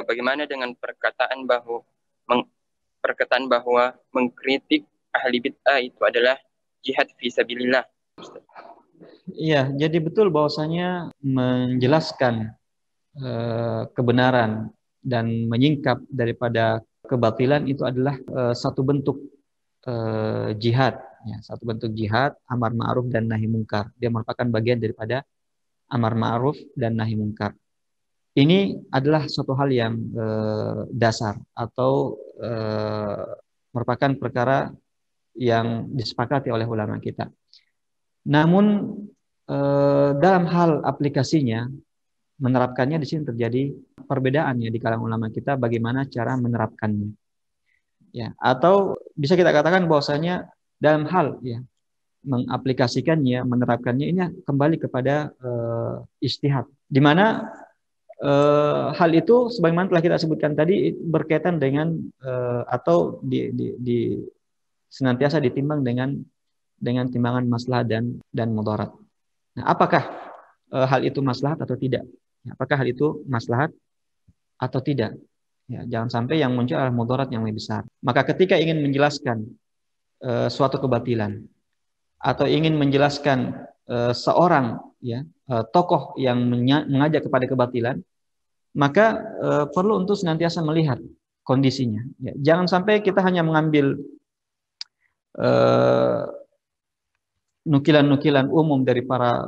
bagaimana dengan perkataan bahwa mengkritik ahli bid'ah itu adalah jihad fisabilillah? Iya, jadi betul bahwasanya menjelaskan kebenaran dan menyingkap daripada kebatilan itu adalah satu bentuk jihad, ya, satu bentuk jihad, amar ma'ruf dan nahi mungkar. Dia merupakan bagian daripada amar ma'ruf dan nahi mungkar. Ini adalah suatu hal yang dasar atau merupakan perkara yang disepakati oleh ulama kita. Namun dalam hal aplikasinya, menerapkannya di sini terjadi perbedaannya di kalangan ulama kita bagaimana cara menerapkannya. Ya, atau bisa kita katakan bahwasanya dalam hal ya mengaplikasikannya, menerapkannya ini kembali kepada ijtihad. Di mana hal itu sebagaimana telah kita sebutkan tadi berkaitan dengan atau senantiasa ditimbang dengan timbangan maslahat dan mudarat. Nah, apakah hal itu maslahat atau tidak? Apakah hal itu maslahat atau tidak? Ya, jangan sampai yang muncul adalah mudarat yang lebih besar. Maka ketika ingin menjelaskan suatu kebatilan atau ingin menjelaskan seorang ya tokoh yang mengajak kepada kebatilan, maka perlu untuk senantiasa melihat kondisinya. Ya, jangan sampai kita hanya mengambil nukilan-nukilan umum dari para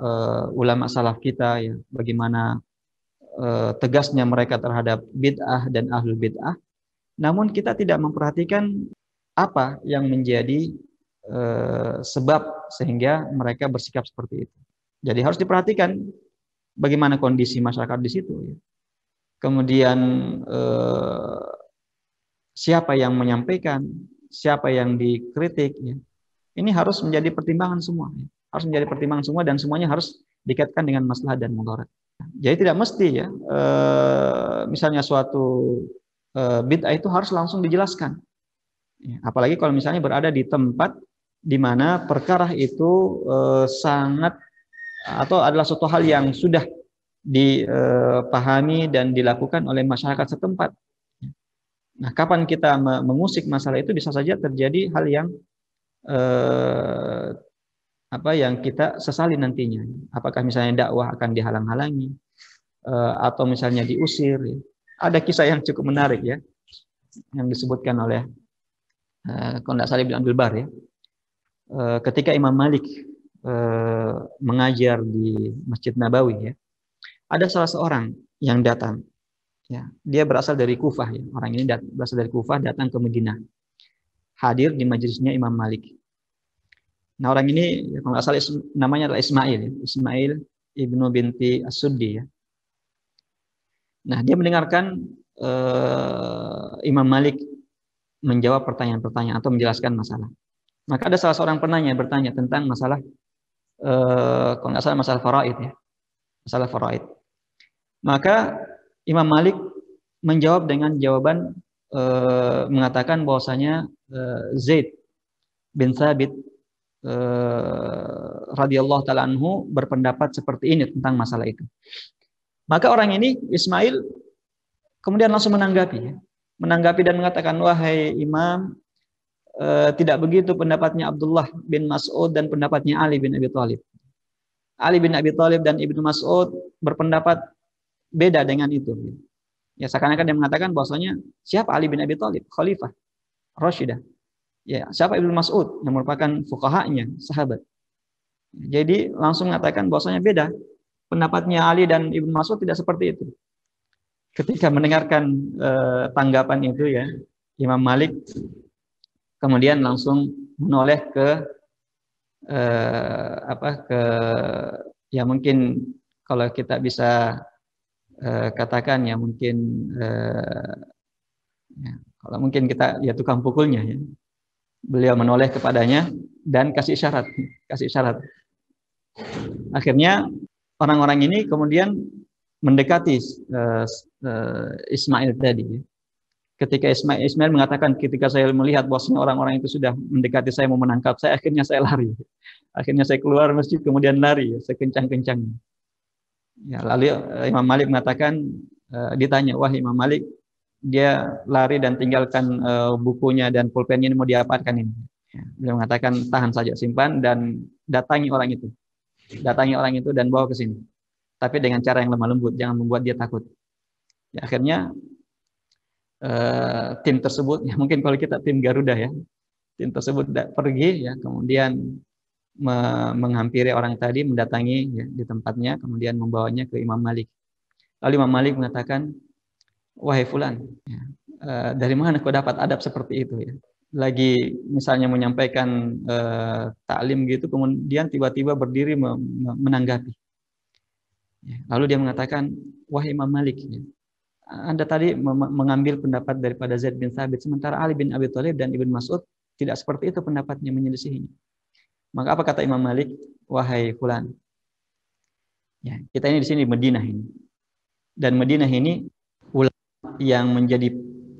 ulama salaf kita, ya, bagaimana tegasnya mereka terhadap bid'ah dan ahlul bid'ah, namun kita tidak memperhatikan apa yang menjadi sebab sehingga mereka bersikap seperti itu. Jadi harus diperhatikan bagaimana kondisi masyarakat di situ, ya. Kemudian siapa yang menyampaikan, siapa yang dikritik, ya. Ini harus menjadi pertimbangan semua, ya. Harus menjadi pertimbangan semua dan semuanya harus dikaitkan dengan maslahat dan mudarat. Jadi tidak mesti ya, misalnya suatu bid'ah itu harus langsung dijelaskan. Ya, apalagi kalau misalnya berada di tempat di mana perkara itu sangat atau adalah suatu hal yang sudah dipahami dan dilakukan oleh masyarakat setempat. Nah, kapan kita mengusik masalah itu bisa saja terjadi hal yang yang kita sesali nantinya. Apakah misalnya dakwah akan dihalang-halangi atau misalnya diusir. Ya. Ada kisah yang cukup menarik ya, yang disebutkan oleh kalau tidak salah Ibnu Abdul Bar ya. Ketika Imam Malik mengajar di Masjid Nabawi ya, ada salah seorang yang datang. Ya, dia berasal dari Kufah ya. Orang ini berasal dari Kufah datang ke Madinah. Hadir di majelisnya Imam Malik. Nah, orang ini kalau nggak salah namanya adalah Ismail, ya. Ismail ibnu binti As-Suddi ya. Nah, dia mendengarkan Imam Malik menjawab pertanyaan-pertanyaan atau menjelaskan masalah. Maka ada salah seorang penanya bertanya tentang masalah kalau nggak salah masalah faraid ya, masalah faraid. Maka Imam Malik menjawab dengan jawaban mengatakan bahwasanya Zaid bin Thabit radhiyallahu taala anhu berpendapat seperti ini tentang masalah itu. Maka orang ini Ismail kemudian langsung menanggapi dan mengatakan, wahai Imam, tidak begitu pendapatnya Abdullah bin Mas'ud dan pendapatnya Ali bin Abi Thalib. Ali bin Abi Thalib dan Ibnu Mas'ud berpendapat beda dengan itu. Ya, seakan-akan dia mengatakan bahwasanya siapa Ali bin Abi Thalib, khalifah Rashidah. Ya, siapa Ibnu Mas'ud yang merupakan fuqahanya, sahabat. Jadi langsung mengatakan bahwasanya beda. Pendapatnya Ali dan Ibnu Mas'ud tidak seperti itu. Ketika mendengarkan tanggapan itu ya, Imam Malik kemudian langsung menoleh ke ya mungkin kalau kita bisa katakan ya mungkin ya, kalau mungkin kita ya tukang pukulnya ya. Beliau menoleh kepadanya dan kasih isyarat. Akhirnya orang-orang ini kemudian mendekati Ismail tadi. Ketika Ismail mengatakan, ketika saya melihat bahwasanya orang-orang itu sudah mendekati saya mau menangkap saya, akhirnya saya lari. Akhirnya saya keluar masjid kemudian lari sekencang-kencangnya. Ya, lalu Imam Malik mengatakan, ditanya, wah Imam Malik, dia lari dan tinggalkan bukunya dan pulpennya, ini mau diapakan ini? Ya, beliau mengatakan, tahan saja, simpan dan datangi orang itu. Datangi orang itu dan bawa ke sini. Tapi dengan cara yang lemah lembut, jangan membuat dia takut. Ya, akhirnya tim tersebut, ya mungkin kalau kita tim Garuda ya, tim tersebut pergi ya, kemudian menghampiri orang tadi, mendatangi ya, di tempatnya, kemudian membawanya ke Imam Malik. Lalu Imam Malik mengatakan, wahai fulan, ya, dari mana kau dapat adab seperti itu ya? Lagi misalnya menyampaikan taklim gitu, kemudian tiba-tiba berdiri menanggapi. Ya, lalu dia mengatakan, wahai Imam Malik, ya, Anda tadi mengambil pendapat daripada Zaid bin Thabit, sementara Ali bin Abi Thalib dan Ibn Mas'ud tidak seperti itu pendapatnya, menyelisihinya. Maka apa kata Imam Malik? Wahai fulan, ya, kita ini di sini Madinah ini, dan Madinah ini ulama yang menjadi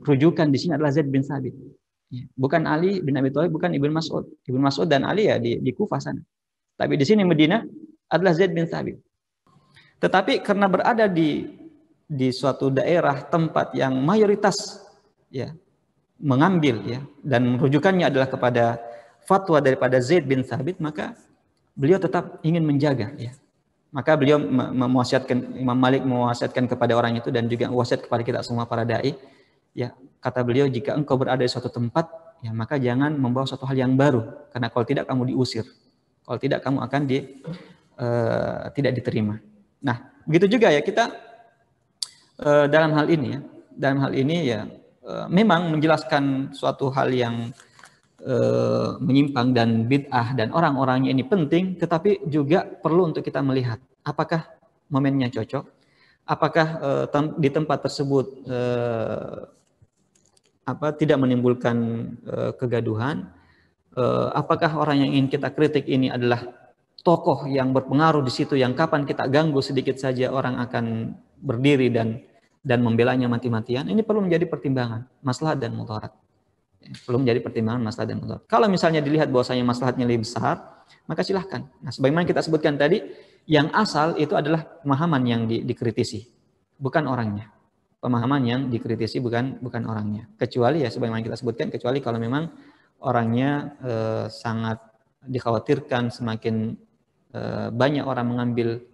rujukan di sini adalah Zaid bin Thabit, ya, bukan Ali bin Abi Thalib, bukan Ibn Mas'ud. Ibn Mas'ud dan Ali ya di Kufah sana. Tapi di sini Madinah adalah Zaid bin Thabit. Tetapi karena berada di suatu daerah tempat yang mayoritas ya mengambil ya, dan rujukannya adalah kepada fatwa daripada Zaid bin Thabit, maka beliau tetap ingin menjaga ya. Maka beliau mewasiatkan, Imam Malik mewasiatkan kepada orang itu dan juga wasiat kepada kita semua para dai ya, kata beliau, jika engkau berada di suatu tempat ya, maka jangan membawa suatu hal yang baru, karena kalau tidak kamu diusir, kalau tidak kamu akan tidak diterima. Nah, begitu juga ya kita dalam hal ini ya, memang menjelaskan suatu hal yang menyimpang dan bid'ah dan orang-orangnya ini penting, tetapi juga perlu untuk kita melihat apakah momennya cocok, apakah di tempat tersebut tidak menimbulkan kegaduhan, apakah orang yang ingin kita kritik ini adalah tokoh yang berpengaruh di situ, yang kapan kita ganggu sedikit saja orang akan berdiri dan membelanya mati-matian. Ini perlu menjadi pertimbangan maslahat dan mudarat. Perlu menjadi pertimbangan maslahat dan mudarat. Kalau misalnya dilihat bahwasanya maslahatnya lebih besar, maka silahkan. Nah, sebagaimana kita sebutkan tadi, yang asal itu adalah pemahaman yang dikritisi, bukan orangnya. Pemahaman yang dikritisi bukan orangnya. Kecuali ya sebagaimana kita sebutkan, kecuali kalau memang orangnya sangat dikhawatirkan semakin banyak orang mengambil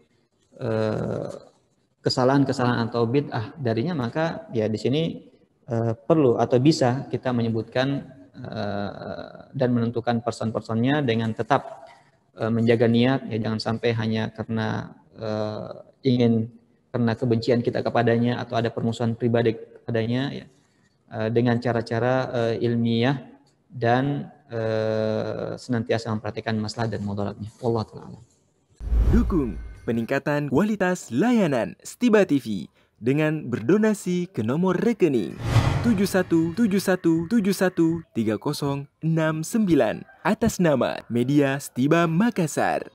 kesalahan-kesalahan atau bid'ah darinya, maka ya di sini perlu atau bisa kita menyebutkan dan menentukan person-personnya dengan tetap menjaga niat ya, jangan sampai hanya karena karena kebencian kita kepadanya atau ada permusuhan pribadi kepadanya ya, dengan cara-cara ilmiah dan senantiasa memperhatikan maslahat dan mudaratnya. Wallahu ta'ala. Dukung peningkatan kualitas layanan Stiba TV dengan berdonasi ke nomor rekening 7171713069 atas nama Media Stiba Makassar.